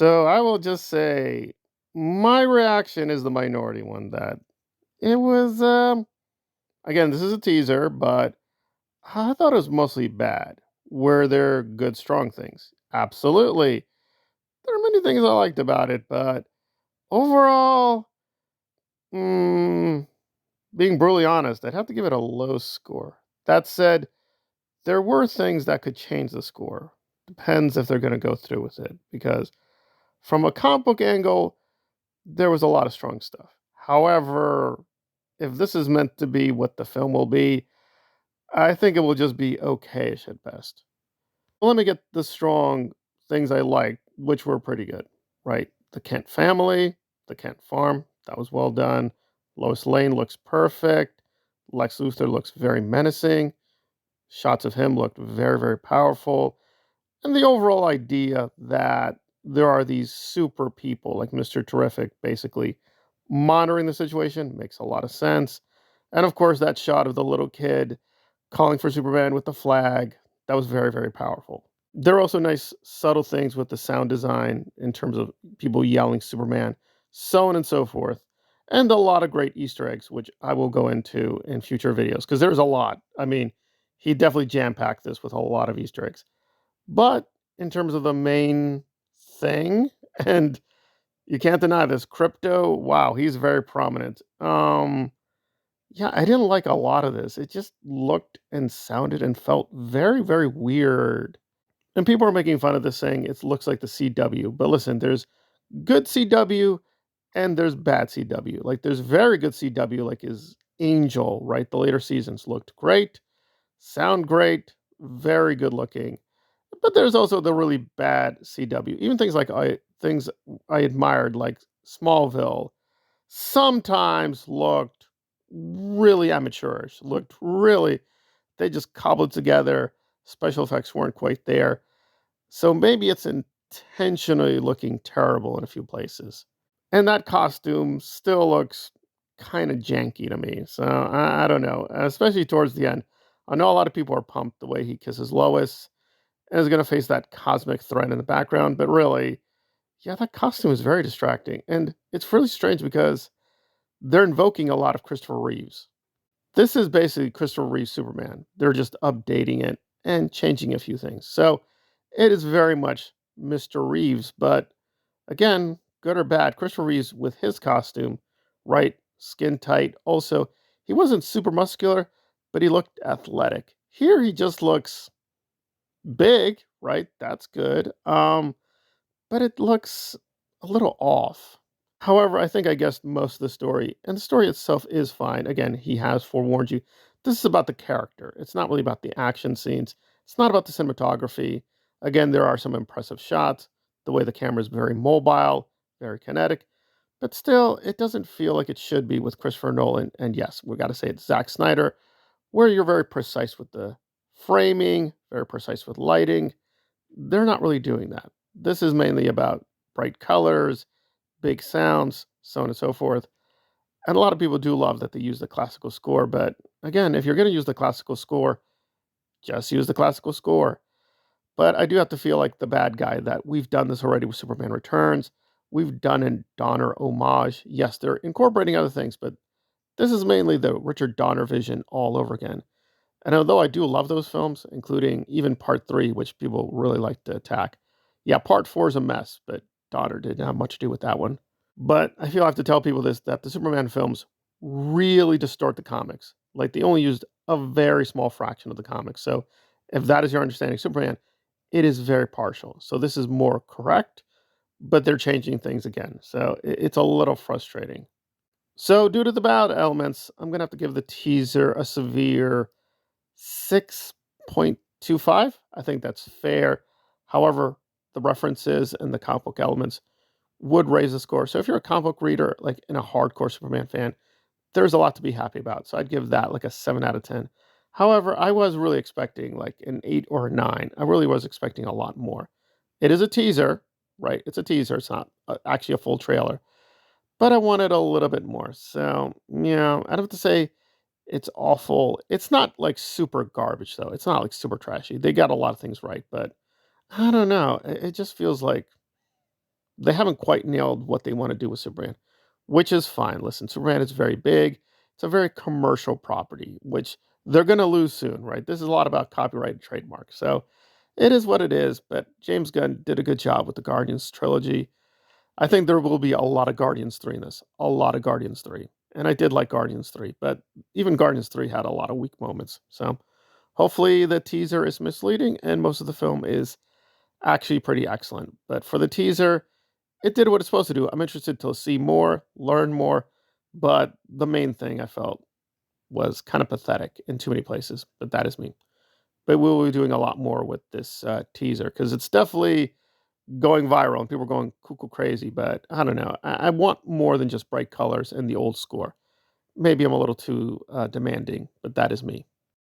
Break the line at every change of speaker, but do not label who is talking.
So I will just say my reaction is the minority one that it was again, this is a teaser, but I thought it was mostly bad. Were there good strong things? Absolutely. There are many things I liked about it, but overall, mm, being brutally honest, I'd have to give it a low score. That said, there were things that could change the score. Depends if they're going to go through with it because from a comic book angle, there was a lot of strong stuff. However, if this is meant to be what the film will be, I think it will just be okayish at best. Well, let me get the strong things I liked, which were pretty good, right? The Kent family, the Kent farm, that was well done. Lois Lane looks perfect. Lex Luthor looks very menacing. Shots of him looked very, very powerful. And the overall idea that there are these super people like Mr. Terrific basically monitoring the situation makes a lot of sense. And of course, that shot of the little kid calling for Superman with the flag, that was very, very powerful. There are also nice subtle things with the sound design in terms of people yelling Superman, so on and so forth. And a lot of great Easter eggs, which I will go into in future videos, because there's a lot. I mean, he definitely jam packed this with a lot of Easter eggs. But in terms of the main thing, and you can't deny this, Crypto, wow, he's very prominent. Yeah, I didn't like a lot of this. It just looked and sounded and felt very, very weird. And people are making fun of this saying it looks like the CW. But listen, there's good CW and there's bad CW. Like there's very good CW, like his Angel, right? The later seasons looked great, sound great, very good looking. But there's also the really bad CW. Even things I admired like Smallville sometimes looked really amateurish. Looked really they just cobbled together. Special effects weren't quite there. So maybe it's intentionally looking terrible in a few places. And that costume still looks kind of janky to me. So I don't know, especially towards the end. I know a lot of people are pumped the way he kisses Lois and is going to face that cosmic threat in the background. But really, yeah, that costume is very distracting. And it's really strange because they're invoking a lot of Christopher Reeves. This is basically Christopher Reeves Superman. They're just updating it and changing a few things. So it is very much Mr. Reeves, but again, good or bad, Christopher Reeves with his costume, right? Skin tight. Also, he wasn't super muscular, but he looked athletic. Here he just looks big, right? That's good. But it looks a little off. However, I guessed most of the story, and the story itself is fine. Again, he has forewarned you. This is about the character. It's not really about the action scenes. It's not about the cinematography. Again, there are some impressive shots. The way the camera is very mobile, very kinetic, but still, it doesn't feel like it should be with Christopher Nolan. And yes, we got to say it's Zack Snyder, where you're very precise with the framing, very precise with lighting. They're not really doing that. This is mainly about bright colors, big sounds, so on and so forth. And a lot of people do love that they use the classical score, but again, if you're going to use the classical score, just use the classical score. But I do have to feel like the bad guy that we've done this already with Superman Returns. We've done in Donner homage. Yes, they're incorporating other things, but this is mainly the Richard Donner vision all over again. And although I do love those films, including even part three, which people really like to attack, yeah, part four is a mess, but Donner didn't have much to do with that one. But I feel I have to tell people this that the Superman films really distort the comics. Like they only used a very small fraction of the comics. So if that is your understanding of Superman, it is very partial. So this is more correct, but they're changing things again. So it's a little frustrating. So due to the bad elements, I'm gonna have to give the teaser a severe 6.25. I think that's fair. However, the references and the comic book elements would raise the score. So if you're a comic book reader, like in a hardcore Superman fan, there's a lot to be happy about. So I'd give that like a 7 out of 10. However, I was really expecting like an 8 or a 9. I really was expecting a lot more. It is a teaser, right? It's a teaser. It's not actually a full trailer. But I wanted a little bit more. So, yeah, I'd have to say it's awful. It's not like super garbage, though. It's not like super trashy. They got a lot of things right, but I don't know. It just feels like they haven't quite nailed what they want to do with Superman, which is fine. Listen, Superman is very big. It's a very commercial property, which they're going to lose soon, right? This is a lot about copyright and trademark. So it is what it is. But James Gunn did a good job with the Guardians trilogy. I think there will be a lot of Guardians 3 in this, a lot of Guardians 3. And I did like Guardians 3, but even Guardians 3 had a lot of weak moments. So hopefully the teaser is misleading and most of the film is actually pretty excellent. But for the teaser, it did what it's supposed to do. I'm interested to see more, learn more, but the main thing I felt was kind of pathetic in too many places. But that is me. But we'll be doing a lot more with this teaser because it's definitely going viral and people are going cuckoo crazy. But I don't know. I want more than just bright colors and the old score. Maybe I'm a little too demanding, but that is me.